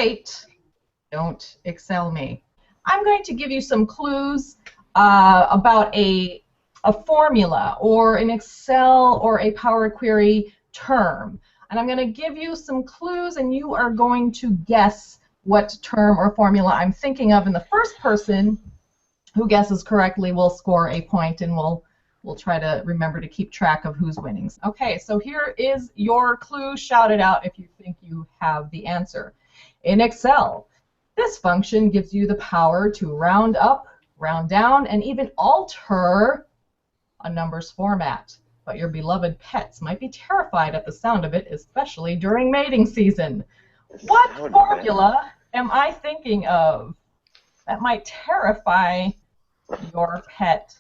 right, don't Excel me. I'm going to give you some clues about a formula or an Excel or a Power Query term. And I'm going to give you some clues, and you are going to guess what term or formula I'm thinking of. And the first person who guesses correctly will score a point, and we'll try to remember to keep track of who's winning. Okay, so here is your clue. Shout it out if you think you have the answer. In Excel, this function gives you the power to round up, round down, and even alter a number's format. But your beloved pets might be terrified at the sound of it, especially during mating season. What formula am I thinking of that might terrify your pet?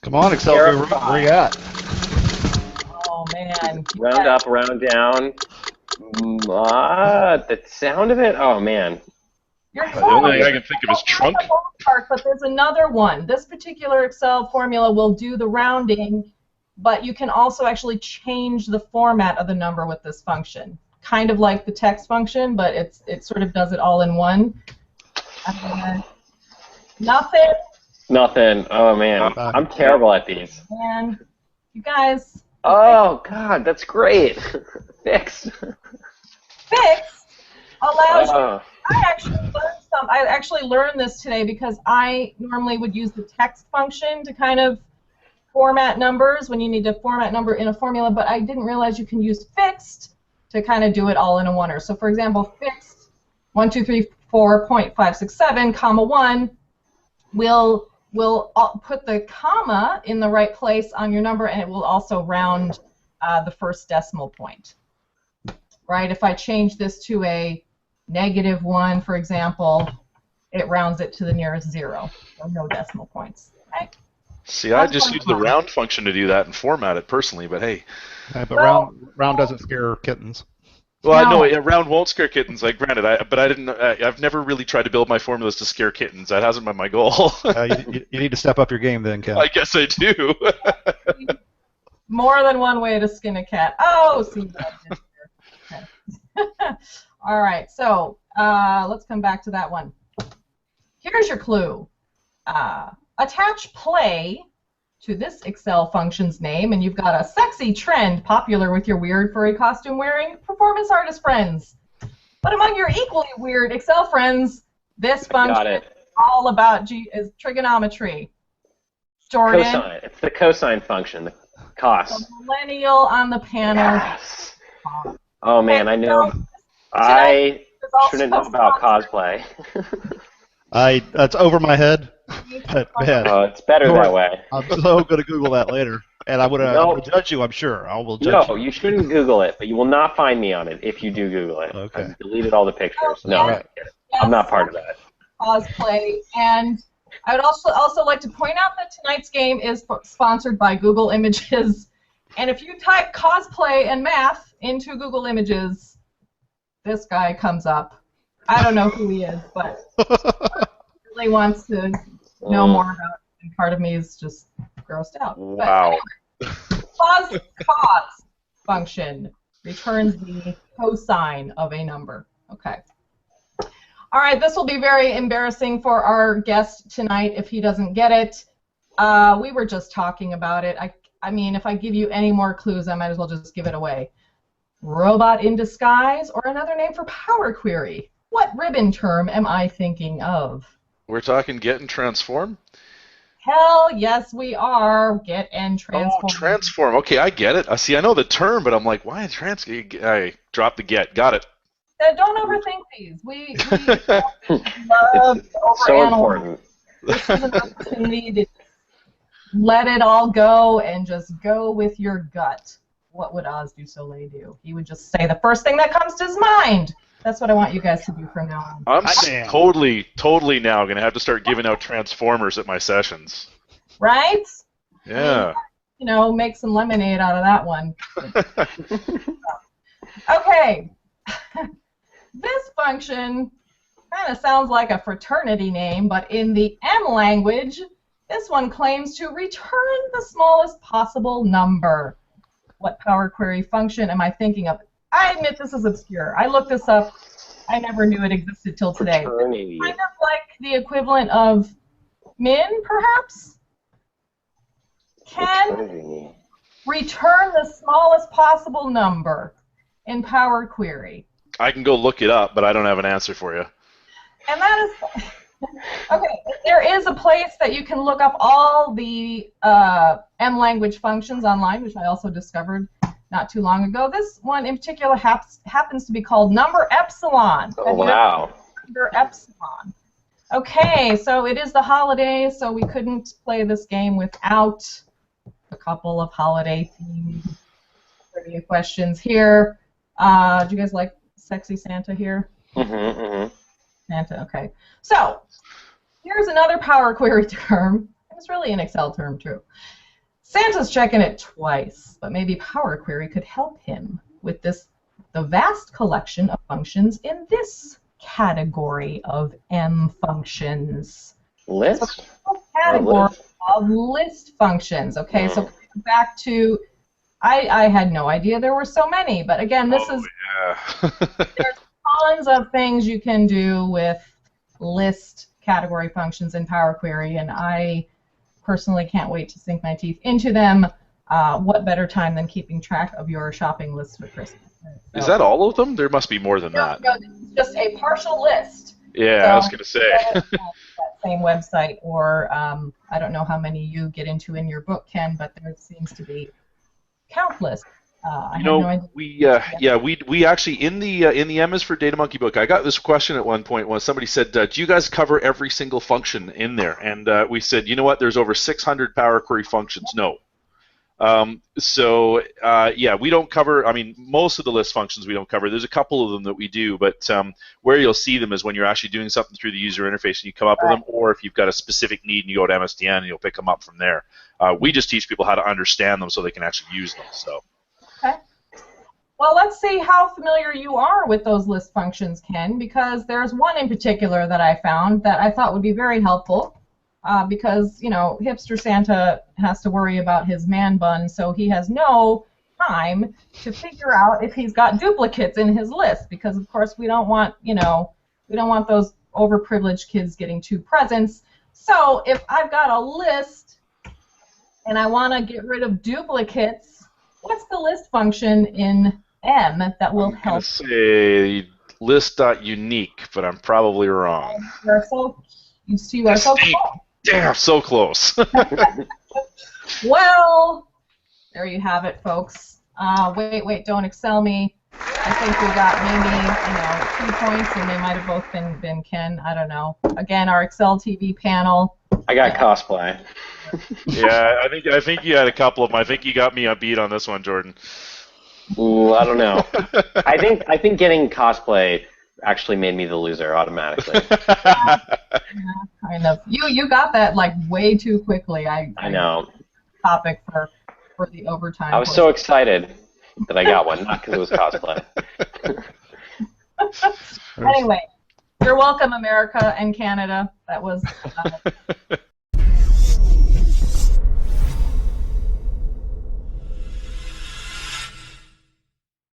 Come on, Excel, where you at? Oh, man. Round up, round down. The sound of it? Oh, man. The only thing I can think of is trunk. But there's another one. This particular Excel formula will do the rounding, but you can also actually change the format of the number with this function. Kind of like the text function, but it sort of does it all in one. Nothing? Nothing. Oh, man. I'm terrible at these. And you guys... Oh, God, that's great. Fixed. Fixed allows you... I actually learned this today because I normally would use the text function to kind of format numbers when you need to format number in a formula, but I didn't realize you can use fixed to kind of do it all in a oneer. So for example, fixed 1234.567, comma 1 will put the comma in the right place on your number, and it will also round the first decimal point. Right? If I change this to a -1, for example, it rounds it to the nearest 0, so no decimal points. Right? See, I just use the round function to do that and format it personally, but hey. But round doesn't scare kittens. Well, no. I know round won't scare kittens. Like, granted, I've never really tried to build my formulas to scare kittens. That hasn't been my goal. You need to step up your game then, Ken. I guess I do. More than one way to skin a cat. Oh, see that. Okay. All right, so let's come back to that one. Here's your clue. Attach play to this Excel function's name, and you've got a sexy trend popular with your weird furry costume-wearing performance artist friends. But among your equally weird Excel friends, this function is all about trigonometry. Jordan? Cosine. It's the cosine function, the cos. The millennial on the panel. Yes. Oh, man, I know. I shouldn't know about cosplay. That's over my head. But, man, it's better that way. I'm so going to Google that later. And I would judge you, I'm sure. I will judge you. No, you shouldn't Google it, but you will not find me on it if you do Google it. Okay. I've deleted all the pictures. No, I'm not part of that. Cosplay. And I would also like to point out that tonight's game is sponsored by Google Images. And if you type cosplay and math into Google Images, this guy comes up. I don't know who he is, but really wants to know more about it, and part of me is just grossed out. Wow. But anyway, cos function returns the cosine of a number. Okay. All right, this will be very embarrassing for our guest tonight if he doesn't get it. We were just talking about it. I mean, if I give you any more clues, I might as well just give it away. Robot in disguise, or another name for Power Query. What ribbon term am I thinking of? We're talking get and transform? Hell yes, we are. Get and transform. Oh, transform. Okay, I get it. See, I know the term, but I'm like, why I dropped the get. Got it. Don't overthink these. We love to so important. This is an opportunity to let it all go and just go with your gut. What would Oz do Soleil do? He would just say the first thing that comes to his mind. That's what I want you guys to do from now on. I'm totally now going to have to start giving out transformers at my sessions. Right? Yeah. You know, make some lemonade out of that one. Okay. This function kind of sounds like a fraternity name, but in the M language, this one claims to return the smallest possible number. what Power Query function am I thinking of? I admit this is obscure. I looked this up. I never knew it existed till today. Fraternity. Kind of like the equivalent of min, perhaps? Can Fraternity. return the smallest possible number in Power Query. I can go look it up, but I don't have an answer for you. And that is... Okay, there is a place that you can look up all the M language functions online, which I also discovered not too long ago. This one in particular happens to be called number epsilon. Oh, wow. Number epsilon. Okay, so it is the holidays, so we couldn't play this game without a couple of holiday-themed trivia questions here. Do you guys like Sexy Santa here? Mm-hmm, mm-hmm. Santa, okay. So, here's another Power Query term. It's really an Excel term, too. Santa's checking it twice, but maybe Power Query could help him with the vast collection of functions in this category of M functions. List? So, category of list functions. Okay, so back to, I had no idea there were so many, but again, this is, Yeah. there's tons of things you can do with list category functions in Power Query, and I personally can't wait to sink my teeth into them. What better time than keeping track of your shopping list for Christmas? Is that all of them? There must be more than that. No, this is just a partial list. Yeah, So, I was going to say. that same website, or I don't know how many you get into in your book, Ken, but there seems to be countless. I have no idea. we actually in the M is for Data Monkey book, I got this question at one point when somebody said, "Do you guys cover every single function in there?" And we said, "You know what? There's over 600 Power Query functions." No. We don't cover. I mean, most of the list functions we don't cover. There's a couple of them that we do, but where you'll see them is when you're actually doing something through the user interface and you come up with them, or if you've got a specific need and you go to MSDN and you'll pick them up from there. We just teach people how to understand them so they can actually use them. So. Okay. Well, let's see how familiar you are with those list functions, Ken, because there's one in particular that I found that I thought would be very helpful because, you know, hipster Santa has to worry about his man bun, so he has no time to figure out if he's got duplicates in his list because, of course, we don't want, you know, we don't want those overprivileged kids getting 2 presents. So if I've got a list and I want to get rid of duplicates, what's the list function in M that will help? I'm say list.unique, but I'm probably wrong. You are so close. Damn, so close. Well, there you have it, folks. Wait, don't Excel me. I think we got maybe 2 points, and they might have both been Ken. I don't know. Again, our Excel TV panel. I got cosplay. Yeah, I think you had a couple of them. I think you got me a beat on this one, Jordan. Ooh, I don't know. I think getting cosplay actually made me the loser automatically. Yeah, kind of. You got that like way too quickly. I know. Topic for the overtime. I was so excited that I got one, not because it was cosplay. Anyway, you're welcome, America and Canada. That was